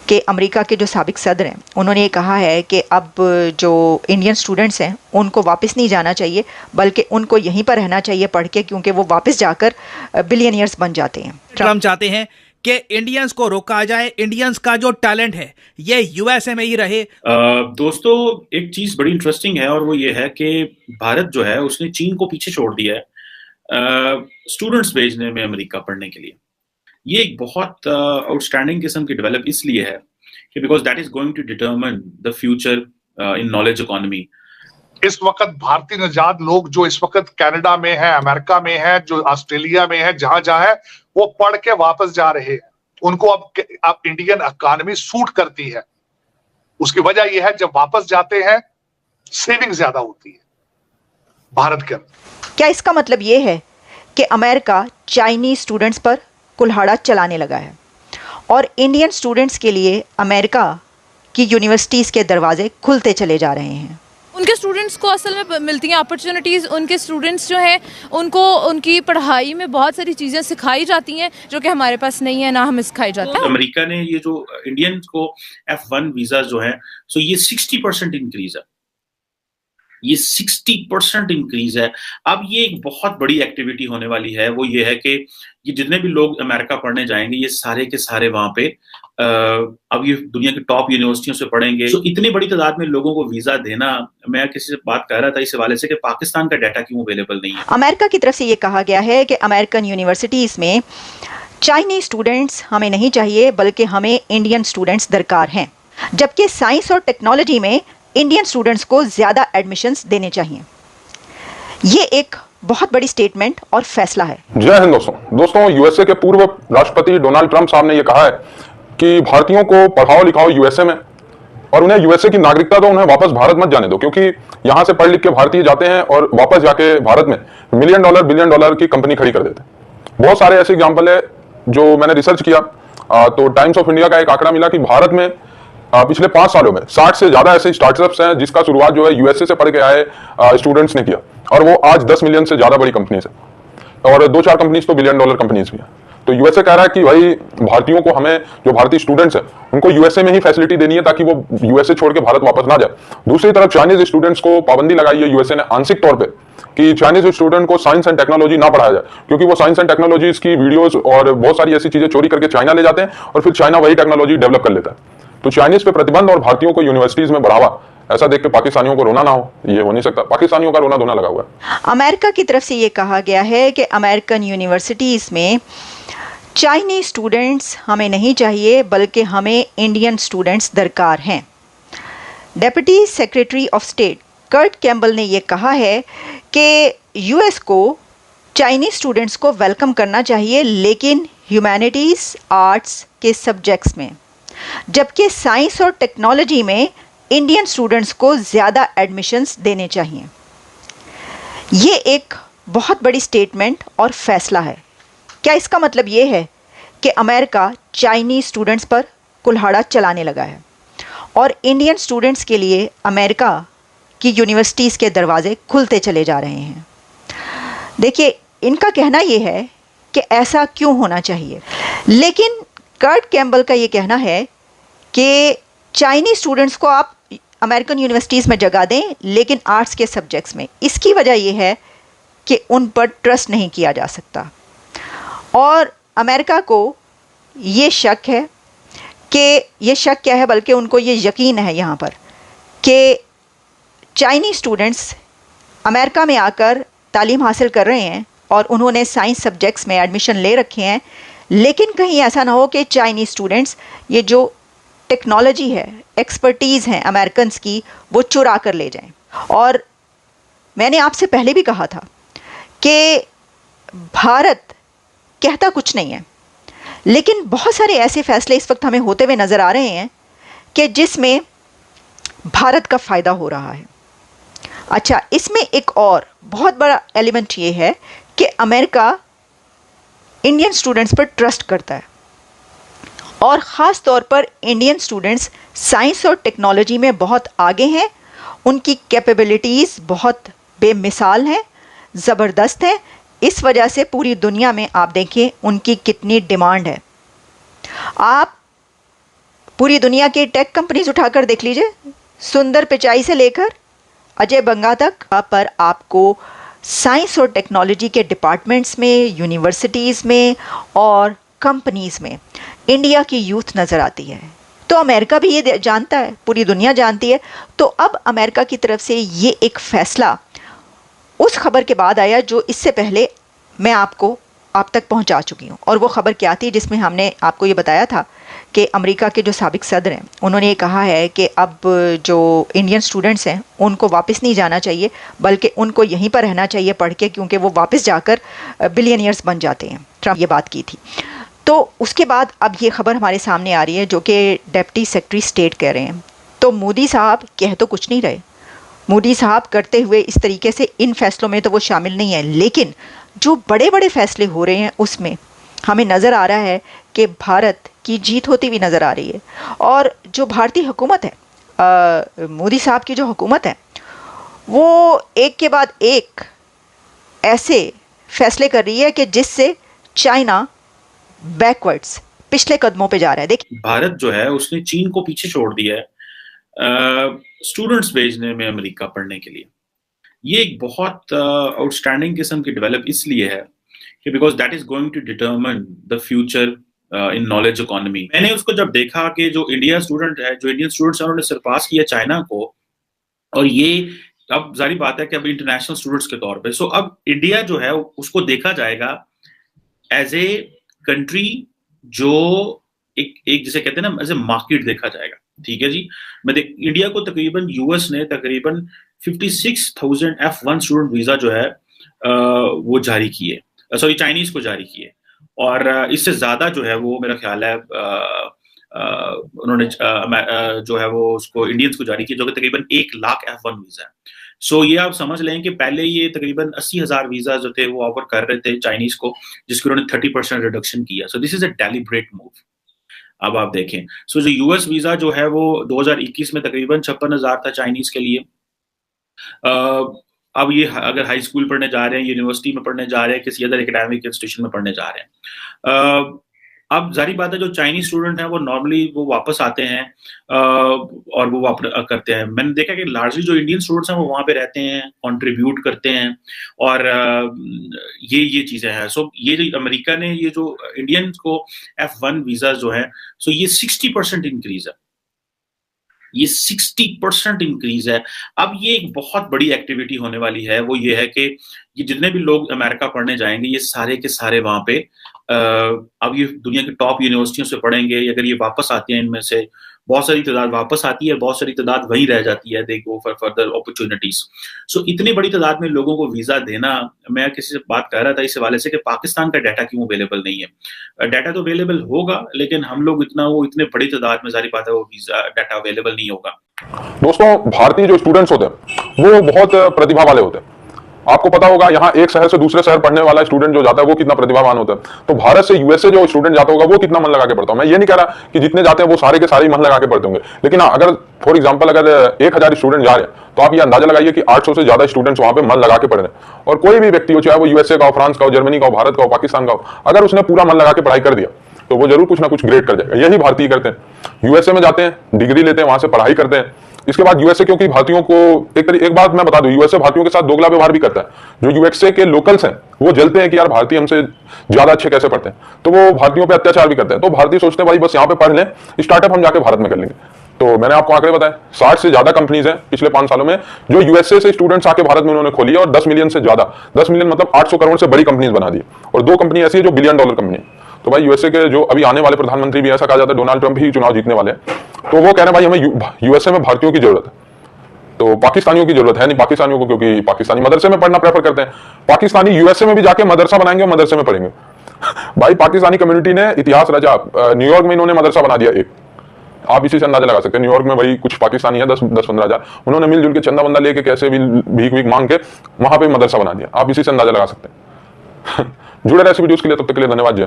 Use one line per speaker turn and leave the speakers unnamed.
कि अमेरिका के जो साबिक सदर हैं उन्होंने ये कहा है कि अब जो इंडियन स्टूडेंट्स हैं उनको वापस नहीं जाना चाहिए, बल्कि उनको यहीं पर रहना चाहिए पढ़ के, क्योंकि वो वापस जाकर बिलियनियर्स बन जाते हैं।
ट्रम्प चाहते हैं कि इंडियंस को रोका जाए, इंडियंस का जो टैलेंट है ये यूएसए में ही रहे।
दोस्तों, एक चीज बड़ी इंटरेस्टिंग है और वो ये है कि भारत जो है उसने चीन को पीछे छोड़ दिया है स्टूडेंट्स भेजने में अमेरिका पढ़ने के लिए। ये एक बहुत आउटस्टैंडिंग किस्म की डेवलप इसलिए है कि because that is going to determine the future in knowledge economy.
इस वक्त भारतीय नजाद लोग जो इस वक्त कनाडा में है, अमेरिका में है, जो ऑस्ट्रेलिया में है, जहां जहां है, वो पढ़ के वापस जा रहे हैं। उनको अब इंडियन इकोनॉमी सूट करती है। उसकी वजह यह है जब वापस जाते हैं सेविंग ज्यादा होती है भारत के अंदर।
क्या इसका मतलब ये है कि अमेरिका चाइनीज स्टूडेंट्स पर कुल्हाड़ा चलाने लगा है और इंडियन स्टूडेंट्स के लिए अमेरिका की यूनिवर्सिटीज़ के दरवाजे खुलते चले जा रहे हैं?
उनके स्टूडेंट्स को असल में मिलती हैं अपॉर्चुनिटीज़। उनके स्टूडेंट्स जो हैं उनको उनकी पढ़ाई में बहुत सारी चीज़ें सिखाई जाती हैं जो कि हमारे पास नहीं है, ना हमें सिखाई जाती है।
अमेरिका ने ये जो इंडियन को F1 वीजा जो है, सो ये 60% इंक्रीज है, ये 60% इंक्रीज है। अब ये एक बहुत बड़ी एक्टिविटी होने वाली है, वो ये है कि ये जितने भी लोग अमेरिका पढ़ने जाएंगे ये सारे के सारे वहां पे अब ये दुनिया की टॉप यूनिवर्सिटियों से पढ़ेंगे। तो इतनी बड़ी तादाद में लोगों को वीजा देना, मैं किसी से बात कर रहा था इस हवाले से कि पाकिस्तान का डाटा क्यों अवेलेबल नहीं है।
अमेरिका की तरफ से ये कहा गया है कि अमेरिकन यूनिवर्सिटीज में चाइनीज स्टूडेंट्स हमें नहीं चाहिए, बल्कि हमें इंडियन स्टूडेंट्स दरकार हैं, जबकि साइंस और टेक्नोलॉजी में इंडियन स्टूडेंट्स को ज़्यादा एडमिशन्स देने चाहिए। ये एक बहुत बड़ी स्टेटमेंट और फैसला है।
जय हिंद दोस्तों, यूएसए के पूर्व राष्ट्रपति डोनाल्ड ट्रंप साहब ने यह कहा है कि भारतीयों को पढ़ाओ लिखाओ यूएसए में, और उन्हें यूएसए की नागरिकता दो, उन्हें वापस भारत मत जाने दो, क्योंकि यहां से पढ़ लिख के भारतीय जाते हैं और वापस जाके भारत में $1 मिलियन $1 बिलियन की कंपनी खड़ी कर देते हैं। बहुत सारे ऐसे एग्जाम्पल है जो मैंने रिसर्च किया तो टाइम्स ऑफ इंडिया का एक आंकड़ा मिला कि भारत में पिछले 5 सालों में 60 से ज्यादा ऐसे स्टार्टअप्स हैं जिसका शुरुआत जो है यूएसए से पढ़ के आए स्टूडेंट्स ने किया, और वो आज 10 मिलियन से ज्यादा बड़ी कंपनीज है, और 2-4 कंपनीज तो $1 बिलियन कंपनीज भी है। तो यूएसए कह रहा है कि भाई भारतीयों को, हमें जो भारतीय स्टूडेंट्स हैं उनको यूएसए में ही फैसिलिटी देनी है ताकि वो यूएसए छोड़ के भारत वापस ना जाए। दूसरी तरफ चाइनीज स्टूडेंट्स को पाबंदी लगाई है यूएसए ने आंशिक तौर पे कि चाइनीज स्टूडेंट को साइंस एंड टेक्नोलॉजी ना पढ़ाया जाए, क्योंकि वो साइंस एंड टेक्नोलॉजीज की वीडियोस और बहुत सारी ऐसी चीजें चोरी करके चाइना ले जाते हैं और फिर चाइना वही टेक्नोलॉजी डेवलप कर लेता है। तो चाइनीज पे प्रतिबंध और भारतीयों को यूनिवर्सिटीज में बढ़ावा, ऐसा देख के पाकिस्तानियों को रोना ना हो, ये हो नहीं सकता। पाकिस्तानियों का रोना धोना लगा हुआ है।
अमेरिका की तरफ से ये कहा गया है कि अमेरिकन यूनिवर्सिटीज में चाइनीज स्टूडेंट्स हमें नहीं चाहिए, बल्कि हमें इंडियन स्टूडेंट्स दरकार हैं। Deputy secretary of state Kurt Campbell ने यह कहा है कि यूएस को चाइनीज स्टूडेंट्स को वेलकम करना चाहिए, लेकिन ह्यूमैनिटीज़ आर्ट्स के सब्जेक्ट्स में, जबकि साइंस और टेक्नोलॉजी में इंडियन स्टूडेंट्स को ज़्यादा एडमिशन्स देने चाहिए। ये एक बहुत बड़ी स्टेटमेंट और फैसला है। क्या इसका मतलब ये है कि अमेरिका चाइनीज स्टूडेंट्स पर कुल्हाड़ा चलाने लगा है और इंडियन स्टूडेंट्स के लिए अमेरिका की यूनिवर्सिटीज़ के दरवाजे खुलते चले जा रहे हैं? देखिए, इनका कहना ये है कि ऐसा क्यों होना चाहिए, लेकिन कर्ट कैम्बल का ये कहना है कि चाइनीज स्टूडेंट्स को आप अमेरिकन यूनिवर्सिटीज़ में जगह दें, लेकिन आर्ट्स के सब्जेक्ट्स में। इसकी वजह यह है कि उन पर ट्रस्ट नहीं किया जा सकता, और अमेरिका को ये शक है कि ये शक क्या है, बल्कि उनको ये यकीन है यहाँ पर कि चाइनीज स्टूडेंट्स अमेरिका में आकर तालीम हासिल कर रहे हैं और उन्होंने साइंस सब्जेक्ट्स में एडमिशन ले रखे हैं, लेकिन कहीं ऐसा ना हो कि चाइनीज स्टूडेंट्स ये जो टेक्नोलॉजी है, एक्सपर्टीज़ हैं अमेरिकन्स की, वो चुरा कर ले जाएं। और मैंने आपसे पहले भी कहा था कि भारत कहता कुछ नहीं है, लेकिन बहुत सारे ऐसे फैसले इस वक्त हमें होते हुए नज़र आ रहे हैं कि जिसमें भारत का फ़ायदा हो रहा है। अच्छा, इसमें एक और बहुत बड़ा एलिमेंट ये है कि अमेरिका इंडियन स्टूडेंट्स पर ट्रस्ट करता है, और ख़ास तौर पर इंडियन स्टूडेंट्स साइंस और टेक्नोलॉजी में बहुत आगे हैं। उनकी कैपेबिलिटीज़ बहुत बेमिसाल हैं, ज़बरदस्त हैं। इस वजह से पूरी दुनिया में आप देखें उनकी कितनी डिमांड है। आप पूरी दुनिया की टेक कंपनीज उठाकर देख लीजिए, सुंदर पिचाई से लेकर अजय बंगा तक, पर आपको साइंस और टेक्नोलॉजी के डिपार्टमेंट्स में, यूनिवर्सिटीज़ में और कंपनीज़ में इंडिया की यूथ नज़र आती है। तो अमेरिका भी ये जानता है, पूरी दुनिया जानती है। तो अब अमेरिका की तरफ से ये एक फ़ैसला उस खबर के बाद आया जो इससे पहले मैं आप तक पहुंचा चुकी हूं। और वो खबर क्या थी जिसमें हमने आपको ये बताया था कि अमेरिका के जो साबिक सदर हैं उन्होंने ये कहा है कि अब जो इंडियन स्टूडेंट्स हैं उनको वापस नहीं जाना चाहिए, बल्कि उनको यहीं पर रहना चाहिए पढ़ के, क्योंकि वो वापस जाकर बिलियनियर्स बन जाते हैं। ट्रंप ये बात की थी। तो उसके बाद अब ये खबर हमारे सामने आ रही है जो कि डिप्टी सेक्रेटरी स्टेट कह रहे हैं। तो मोदी साहब कह तो कुछ नहीं रहे, मोदी साहब करते हुए इस तरीके से इन फैसलों में तो वो शामिल नहीं है, लेकिन जो बड़े बड़े फैसले हो रहे हैं उसमें हमें नज़र आ रहा है कि भारत की जीत होती हुई नज़र आ रही है। और जो भारतीय हुकूमत है, मोदी साहब की जो हुकूमत है, वो एक के बाद एक ऐसे फैसले कर रही है कि जिससे चाइना बैकवर्ड्स, पिछले कदमों पे जा रहा है। देखिए,
भारत जो है उसने चीन को पीछे छोड़ दिया है स्टूडेंट्स भेजने में अमेरिका पढ़ने के लिए। ये एक बहुत आउटस्टैंडिंग किस्म की डेवलप इसलिए है कि because that is going to determine the future in knowledge economy. मैंने उसको जब देखा कि जो इंडियन स्टूडेंट्स हैं उन्होंने सरपास किया चाइना को, और ये अब जारी बात है कि अब इंटरनेशनल स्टूडेंट्स के तौर पे, सो अब इंडिया जो है उसको देखा जाएगा एज ए कंट्री जो एक जिसे कहते हैं ना एज ए मार्केट देखा जाएगा। ठीक है जी, इंडिया को तकरीबन यूएस ने तकरीबन 56,000 F1 स्टूडेंट वीजा जो है वो जारी किए, सॉरी चाइनीज को जारी किए, और इससे ज्यादा जो है वो मेरा ख्याल है उन्होंने जो है वो उसको इंडियंस को जारी किया, जो कि तकरीबन 1 लाख F1 वीजा है। सो ये आप समझ लें कि पहले ये तकरीबन 80,000 वीजा जो थे वो ऑफर कर रहे थे चाइनीज को, जिसको उन्होंने 30% रिडक्शन किया। So this is a deliberate move. अब आप देखें, सो जो यूएस वीजा जो है वो 2021 में तकरीबन 56,000 था चाइनीज के लिए। अब ये अगर हाई स्कूल पढ़ने जा रहे हैं, यूनिवर्सिटी में पढ़ने जा रहे हैं, किसी अदर एकेडमिक इंस्टीट्यूशन में पढ़ने जा रहे हैं, अब जारी बात है जो चाइनीज स्टूडेंट हैं वो नॉर्मली वो वापस आते हैं और वो वापस करते हैं। मैंने देखा कि लार्जली जो इंडियन स्टूडेंट्स हैं वो वहाँ पे रहते हैं, कंट्रीब्यूट करते हैं, और ये चीजें हैं। सो ये जो अमेरिका ने ये जो इंडियन को F1 वीजा जो है, सो ये 60% इंक्रीज है, ये 60% इंक्रीज है। अब ये एक बहुत बड़ी एक्टिविटी होने वाली है, वो ये है कि ये जितने भी लोग अमेरिका पढ़ने जाएंगे ये सारे के सारे वहां पे अब ये दुनिया की टॉप यूनिवर्सिटियों से पढ़ेंगे। अगर ये वापस आते हैं, इनमें से बहुत सारी तादाद वापस आती है, बहुत सारी तादाद वहीं रह जाती है, दे गो फॉर फर्दर अपॉर्चुनिटीज। सो इतनी बड़ी तादाद में लोगों को वीजा देना, मैं किसी से बात कर रहा था इस हवाले से कि पाकिस्तान का डाटा क्यों अवेलेबल नहीं है। डाटा तो अवेलेबल होगा, लेकिन हम लोग इतने बड़ी तादाद में जारी बात है वो वीजा डाटा अवेलेबल नहीं होगा।
दोस्तों, भारतीय जो स्टूडेंट्स होते हैं वो बहुत प्रतिभा वाले होते हैं। आपको पता होगा यहाँ एक शहर से दूसरे शहर पढ़ने वाला स्टूडेंट जो जाता है वो कितना प्रतिभावान होता है। तो भारत से यूएसए जो स्टूडेंट जाता होगा वो कितना मन लगा के पढ़ता है। मैं ये नहीं कह रहा कि जितने जाते हैं वो सारे के सारे मन लगा के पढ़ते होंगे, लेकिन हाँ, अगर फॉर एग्जांपल अगर 1000 स्टूडेंट जा रहे हैं तो आप ये अंदाजा लगाइए कि 800 से ज्यादा स्टूडेंट्स वहां पे मन लगा के पढ़ रहे हैं। और कोई भी व्यक्ति हो, चाहे वो यूएसए का हो, फ्रांस का हो, जर्मनी का हो, भारत का हो, पाकिस्तान का हो, अगर उसने पूरा मन लगा के पढ़ाई कर दिया तो वो जरूर कुछ ना कुछ ग्रेड कर जाएगा। यही भारतीय करते हैं, यूएसए में जाते हैं, डिग्री लेते हैं, वहां से पढ़ाई करते हैं। इसके बाद यूएसए, क्योंकि भारतीयों को एक बात मैं बता दूं, यूएसए भारतीयों के साथ दोगला व्यवहार भी करता है। जो यूएसए के लोकल्स हैं वो जलते हैं कि यार भारतीय हमसे ज्यादा अच्छे कैसे पढ़ते हैं, तो वो भारतीयों पे अत्याचार भी करते हैं। तो भारतीय सोचते हैं भाई बस यहाँ पे पढ़ लें, स्टार्टअप हम जाके भारत में कर लेंगे। तो मैंने आपको आंकड़े बताए, 60 से ज्यादा कंपनीज हैं पिछले 5 सालों में जो यूएसए से स्टूडेंट्स आके भारत में उन्होंने खोली है, और 10 मिलियन से ज्यादा, 10 मिलियन मतलब 800 करोड़ से बड़ी कंपनीज बना दी। और 2 कंपनी ऐसी है जो $1 बिलियन कंपनी है। तो भाई यूएसए के जो अभी आने वाले प्रधानमंत्री भी, ऐसा कहा जाता है डोनाल्ड ट्रंप ही चुनाव जीतने वाले हैं, तो वो कह रहे हैं भाई हमें यूएसए में भारतीयों की जरूरत है, तो पाकिस्तानियों की जरूरत है नहीं पाकिस्तानियों को, क्योंकि पाकिस्तानी मदरसे में पढ़ना प्रेफर करते हैं। पाकिस्तानी यूएसए में भी जाके मदरसा बनाएंगे और मदरसे में पढ़ेंगे। भाई पाकिस्तानी कम्युनिटी ने इतिहास रचा। न्यूयॉर्क में इन्होंने मदरसा बना दिया एक, आप इसी से अंदाजा लगा सकते हैं। न्यूयॉर्क में भाई कुछ पाकिस्तानी है, 10-15 हजार, उन्होंने मिलजुल के चंदा बंदा लेके कैसे भी भीख मांग के वहां पे मदरसा बना दिया। आप इसी से अंदाजा लगा सकते हैं। जुड़े रहे ऐसी वीडियोस के लिए, तब तक के लिए धन्यवाद। जय